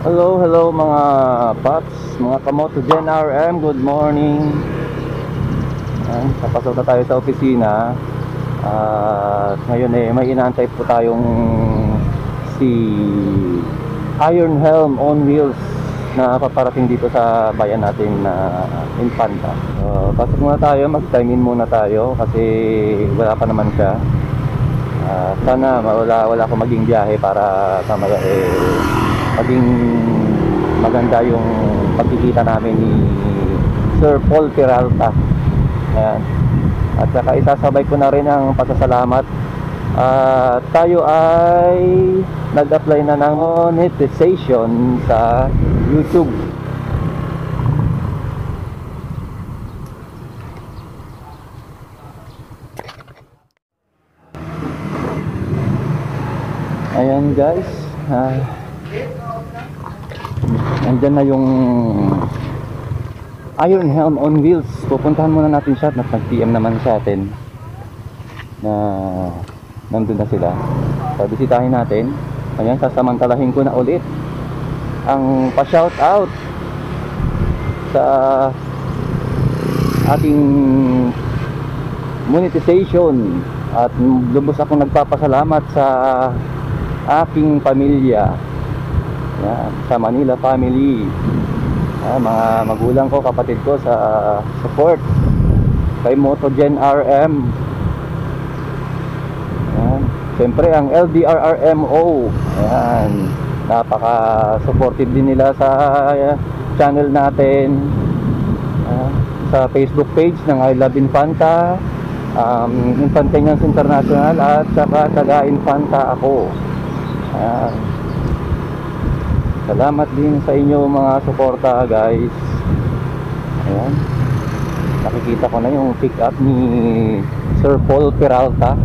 Hello, hello mga paps, mga kamoto Gen RM, good morning. Ayan, napasok na tayo sa opisina. At ngayon may inaantay po tayong si Iron Helm on Wheels na paparating dito sa bayan natin na Infanta. Pasok muna tayo, mag-time in muna tayo kasi wala pa naman siya. Sana wala akong maging biyahe para mamaya maging maganda yung pagkikita namin ni Sir Paul Peralta. Ayan. At saka isasabay ko na rin ang pasasalamat. Tayo ay nag-apply na ng monetization sa YouTube. Ayan guys, andyan na yung Iron Helm on Wheels. Pupuntahan muna natin siya. Nag-PM naman sa atin na nandun na sila. So bisitahin natin. Ayan, sasamantalahin ko na ulit ang pa-shout out sa ating monetization. At lubos akong nagpapasalamat sa aking pamilya. Yan, sa Manila family. Mga magulang ko, kapatid ko sa support kay Moto Gen RM. Yan. Siyempre ang LDRRMO. Ayan, napaka supportive din nila sa channel natin, sa Facebook page ng I Love Infanta, Infanteñas International, at saka taga Infanta ako. Ayan. Salamat din sa inyo mga suporta guys. Ayan, nakikita ko na yung pick up ni Sir Paul Peralta.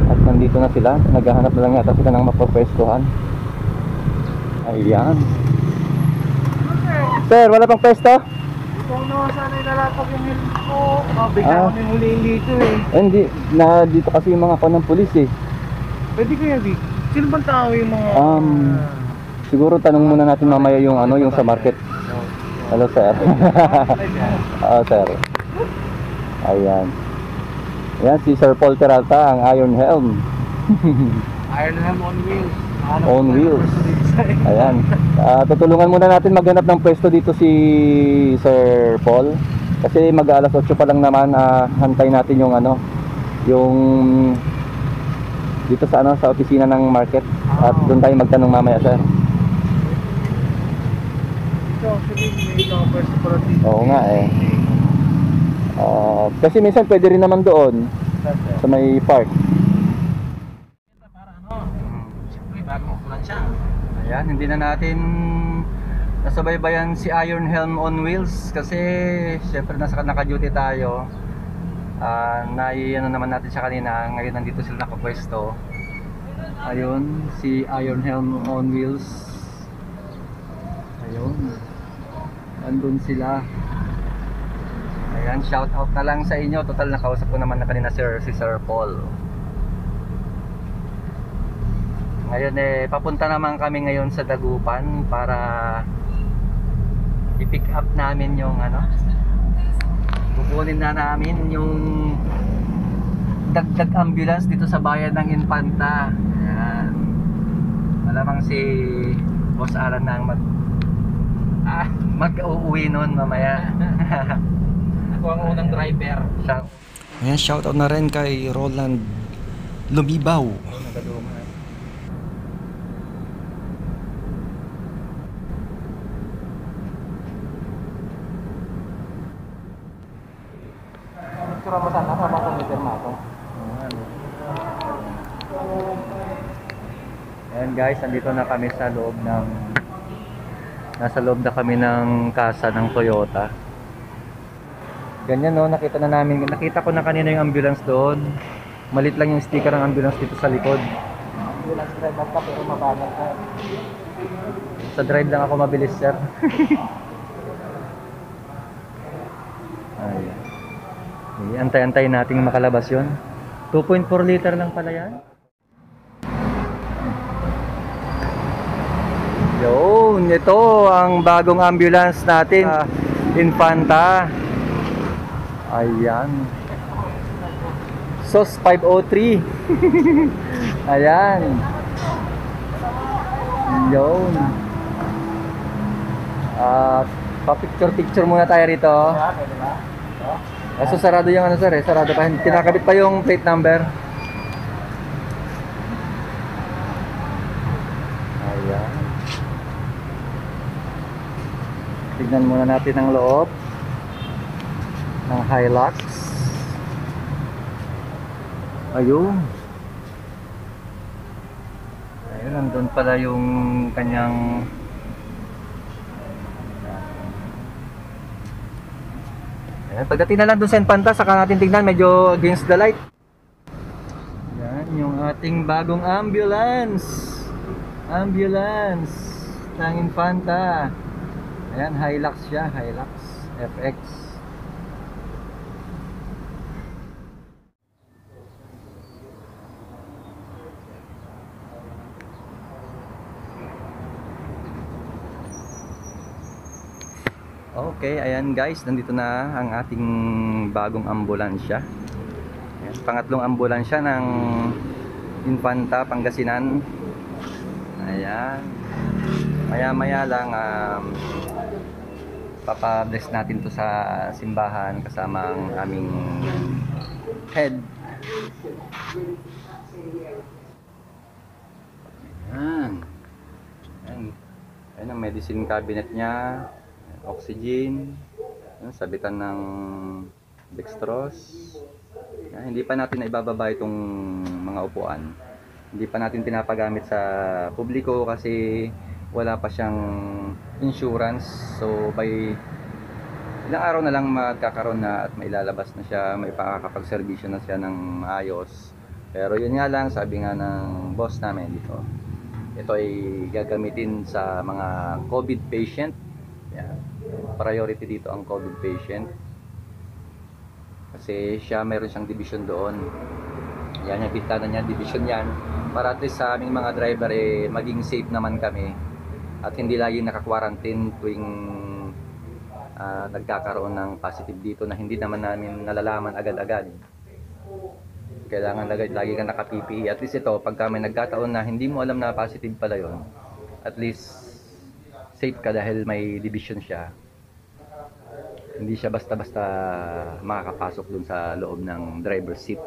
At nandito na sila. Naghahanap na lang yata sila ng mapapwestuhan. Ayan. Sir, wala pang pwesto? Kung naman sana ilalapag yung helmet ko, bigla kami huliin dito Hindi, dito kasi yung mga ng pulis Pwede kaya di? Sino bang tao yung mga... Siguro tanong muna natin mamaya yung yung sa market. Hello sir. Sir. Ayan. Ayan si Sir Paul Peralta, ang Iron Helm. Iron Helm on Wheels. On Wheels. Ayan. Tutulungan muna natin maghanap ng pwesto dito si Sir Paul. Kasi mag-alas 8 pa lang naman. Hantay natin yung yung dito sa sa opisina ng market. At doon tayo magtanong mamaya sir. Oo nga kasi minsan pwede rin naman doon sa may park. Ayan, hindi na natin nasabaybayan si Iron Helm on Wheels kasi syempre naka-duty tayo. Naman natin siya kanina. Ngayon nandito sila nakapwesto. Ayun, si Iron Helm on Wheels. Ayun, andun sila. Ayan, shout out na lang sa inyo. Total nakausap ko naman na kanina si Sir Paul. Ngayon papunta naman kami ngayon sa Dagupan para i-pick up namin yung kukunin na namin yung dagdag ambulance dito sa bayan ng Infanta. Ayan, malamang si Boss Alan na ang mag-uuwi nun mamaya. Ako ang unang driver. Ayan, shoutout na rin kay Roland Lumibaw. Sura mo sana habang kumipirma ako. Ayan guys, andito na kami sa loob nasa loob na kami ng kasa ng Toyota. Ganyan nakita ko na kanina yung ambulance doon. Malit lang yung sticker ng ambulance dito sa likod. Ambulance driver ka pero mabagal ka. Sa drive lang ako mabilis sir. Ayan. Antay-antay nating makalabas yun. 2.4 liter lang pala yan. Yo! ito ang bagong ambulance natin, Infanta. Ayan. SOS 503. Ayan. Yun. Pa-picture muna tayo rito. So sarado yung ano sir eh, sarado pa. Kinakabit pa yung plate number. Ayan. Tignan muna natin ang loob ng Hilux. Ayun. Ayun, nandun pala yung kanyang pagdating na lang doon sa Infanta, saka natin tignan, medyo against the light. Yan, yung ating bagong ambulance ng Infanta. Ayan, Hilux siya, Hilux FX. Okay, ayan guys, nandito na ang ating bagong ambulansya. Ayan, pangatlong ambulansya ng Infanta, Pangasinan. Ayan. Maya-maya lang papabless natin to sa simbahan kasama ang aming head. Ayan. Ayan. Ayan ang medicine cabinet niya. Oxygen, sabitan ng dextrose. Hindi pa natin naibababa itong mga upuan. Hindi pa natin pinapagamit sa publiko kasi wala pa siyang insurance. So by ilang araw na lang magkakaroon na at mailalabas na siya, may pakakapagserbisyo na siya ng maayos. Pero yun nga lang, sabi nga ng boss namin dito, ito ay gagamitin sa mga COVID patient. Yan. Priority dito ang COVID patient kasi siya meron siyang division doon. Yan yung bintana niya, division yan, para at least sa aming mga driver maging safe naman kami at hindi laging naka-quarantine tuwing nagkakaroon ng positive dito na hindi naman namin nalalaman agad-agad. Kailangan lagi ka naka-PPE. At least ito, pagka may nagkataon na hindi mo alam na positive pala yon, at least safe ka dahil may division siya. Hindi siya basta-basta makakapasok dun sa loob ng driver's seat.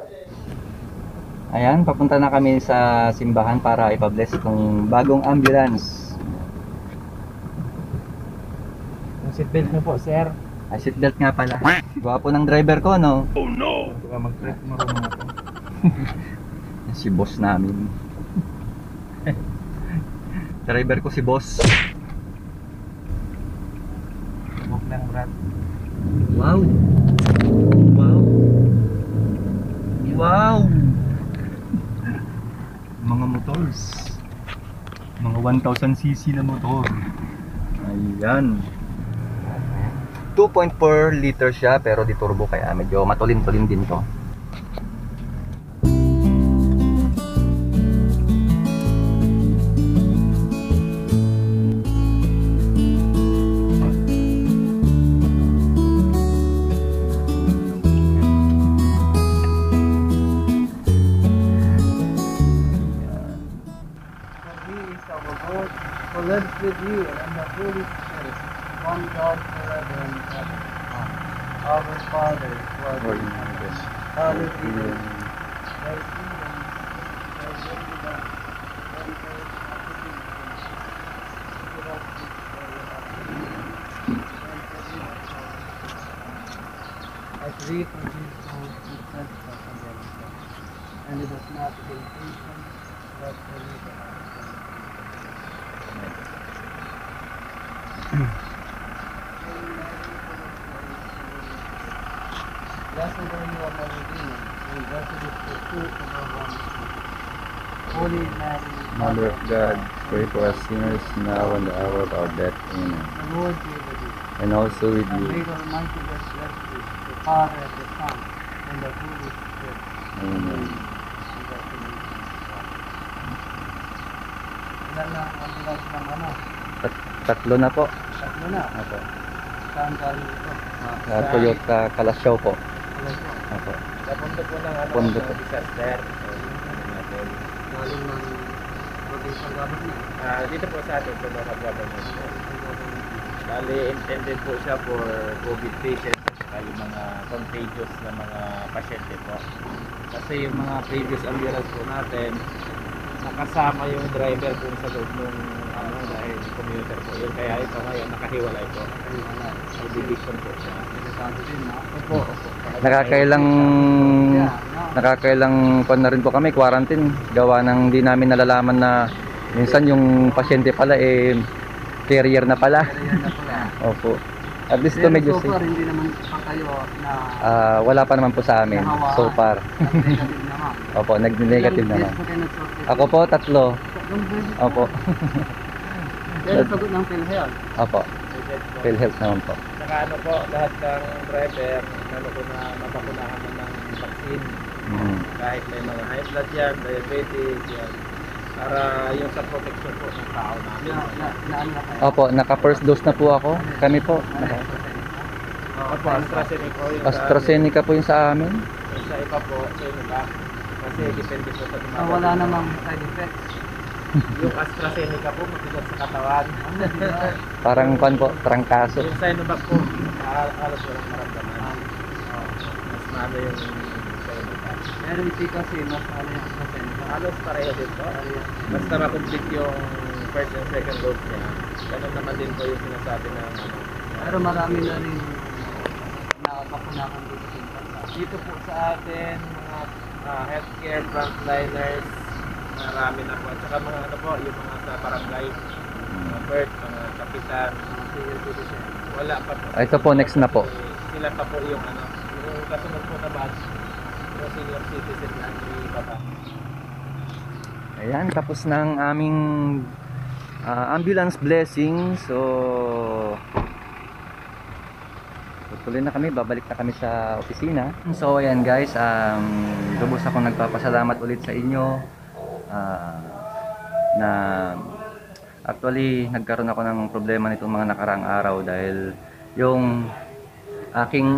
Ayan, papunta na kami sa simbahan para ipabless itong bagong ambulance. Yung seatbelt mo po, sir. Ay, seatbelt nga pala. Gwapo ng driver ko, no? Oh no! Mag-trip marunong ako. Si boss namin. Driver ko si boss. Huwag lang, Brad. Wow! Wow! Wow! Mga motors. Mga 1000cc na motor. Ayan. 2.4 liter siya pero di turbo kaya medyo matulin-tulin din to. Who lives with you and the Holy Spirit, one God forever and ever. Our Father, who art in heaven, hallowed be thy name. Thy kingdom, thy will be done, on earth as it is in heaven. Give us this day our daily bread, and forgive us our trespasses, as we forgive those who trespass against us. And lead us not into temptation, but deliver us. Blessed are you among women, and blessed is the fruit of our womb. Holy Mary, Mother of God, pray for us sinners now and the hour of our death. Amen. the Lord be with you. And also with And you. may the Almighty God bless you, the Father, and the Son, and the Holy Spirit. Amen. Ilan lang ang ambulance ng ano? Tatlo na po. Tatlo na. Opo. Saan galing ito? Toyota Kalasyaw po. Ano po? Opo. Sa pondo po ng ano, Pondo ng po. disaster. So, ano natin. Galing ng provincial government. Dito po sa atin, sa local government po. Bali, intended po siya for COVID patients at saka yung mga contagious na mga pasyente po. Kasi yung mga previous ambulance po natin, nakasama yung driver po sa loob ng ano, dahil commuter po yun. Kaya ito ngayon, nakahiwalay po. May division po siya. Delikado din, no? Opo, opo. Nakakailang kwan na rin po kami, quarantine. Gawa ng di namin nalalaman na minsan yung pasyente pala carrier na pala. Kaya na pala. Opo. At least ito medyo so far, safe. hindi naman pa kayo na Wala pa naman po sa amin so far. negative naman. Opo, nag-negative Ilang naman. beses pa kayo nag-short-test? Ako po, 3. Tatlong beses pa. Opo. Pero sagot ng PhilHealth. Opo. PhilHealth naman po. Saka ano po, lahat ng driver, ano po na mapakunahan na ng vaccine. Kahit may mga high blood yan, diabetes yan. Para yung sa protection po ng tao namin. Ano na kayo? Opo, naka first dose na po ako. Kami po. Opo, AstraZeneca po yung AstraZeneca po yung sa amin. sa iba po, sa iba. Kasi depende po sa So, dumagat. wala namang side effects. Yung AstraZeneca po, mabigat sa katawan. Ano, di ba? Parang kwan po, trangkaso. Yung Sinovac po, halos walang maramdaman. Mas maano yung Sinovac. Pero ito kasi mas ano yung AstraZeneca. Halos pareho din po. Basta ma-complete yung first and second dose niya. Ganun naman din po yung sinasabi ng ano. Pero marami na rin nakapakunakan dito sa bansa. Dito po sa atin, mga healthcare frontliners, marami na po. At saka mga ano po, yung mga sa barangay, mga birth, mga kapitan, Mga senior citizen. wala pa po. Ito po, next na po. Sila pa po yung ano, yung kasunod po na batch, yung senior citizen na hindi pa pa. Ayan, tapos ng aming ambulance blessing. So, tuloy na kami, babalik na kami sa opisina. So, ayan guys, lubos akong nagpapasalamat ulit sa inyo. Na actually, nagkaroon ako ng problema nitong mga nakaraang araw dahil yung aking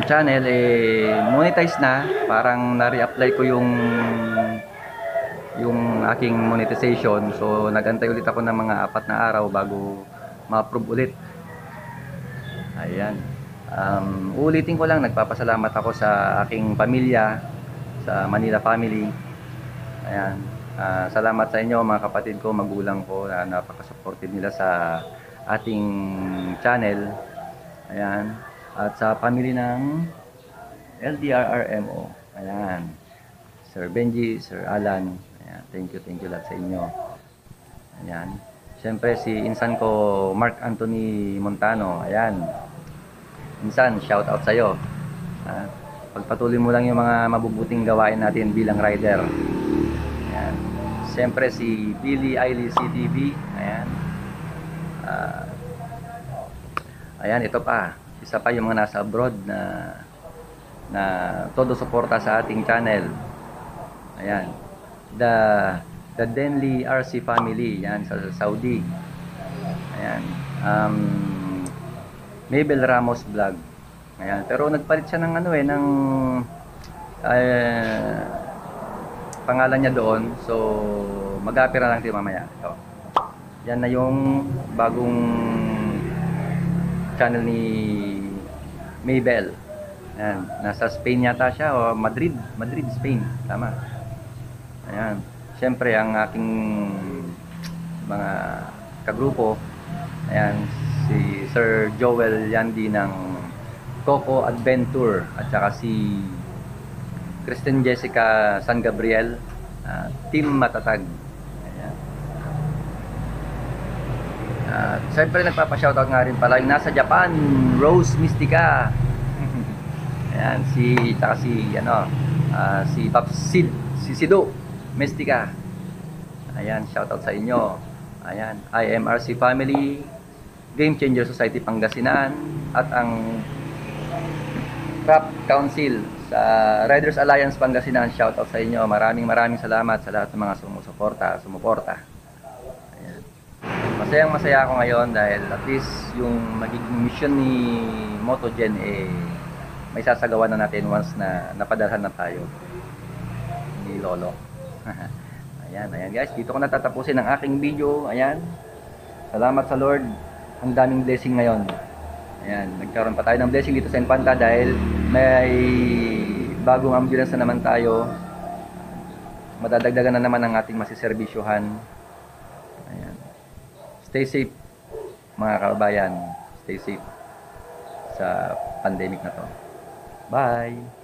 channel monetize na, parang na-reapply ko yung aking monetization. So nagantay ulit ako ng mga 4 na araw bago ma-approve ulit. Ayan. Ulitin ko lang, nagpapasalamat ako sa aking pamilya, sa Manila family. Ayan. Salamat sa inyo mga kapatid ko, magulang ko, na napaka-supportive nila sa ating channel. Ayan. At sa family ng LDRRMO. Ayan. Sir Benji, Sir Alan. Ayan. Thank you lahat sa inyo. Ayan. Siyempre si insan ko, Mark Anthony Montano. Ayan. Insan, shout out sa iyo. Pagpatuloy mo lang yung mga mabubuting gawain natin bilang rider. Ayan. Siyempre si Billy Ailey CTV. Ayan. Ayan, ito pa. Isa pa yung mga nasa abroad na todo suporta sa ating channel. Ayan. The Denley RC family, yan sa Saudi. Ayan. Mabel Ramos vlog. Ayan, pero nagpalit siya ng ano ng pangalan niya doon. So mag-apira lang tayo mamaya. Ito. Yan na yung bagong channel ni Mabel. Ayan, nasa Spain yata siya o Madrid, Spain, tama. Ayan. Siyempre ang aking mga kagrupo, ayan, si Sir Joel Yandi ng Coco Adventure at saka si Kristen Jessica San Gabriel, Team Matatag. Ayan. Siyempre nagpapa-shoutout nga rin pala yung nasa Japan, Rose Mystica. Ayan, si Papsid, si Sido Mystica. Ayan, shoutout sa inyo. Ayan, IMRC Family, Game Changer Society Pangasinan, at ang Craft Council sa Riders Alliance Pangasinan. Shoutout sa inyo. Maraming salamat sa lahat ng mga sumuporta. Ayan. masayang masaya ako ngayon dahil at least yung magiging mission ni Motogen may sasagawa na natin once na napadalhan na tayo ni Lolo. Ayan guys, dito ko natatapusin ang aking video. Ayan, salamat sa Lord, ang daming blessing ngayon. Ayan, nagkaroon pa tayo ng blessing dito sa Infanta dahil may bagong ambulance na naman tayo. Madadagdagan na naman ang ating masiserbisyuhan. Ayan. Stay safe mga kababayan. Stay safe sa pandemic na to. Bye!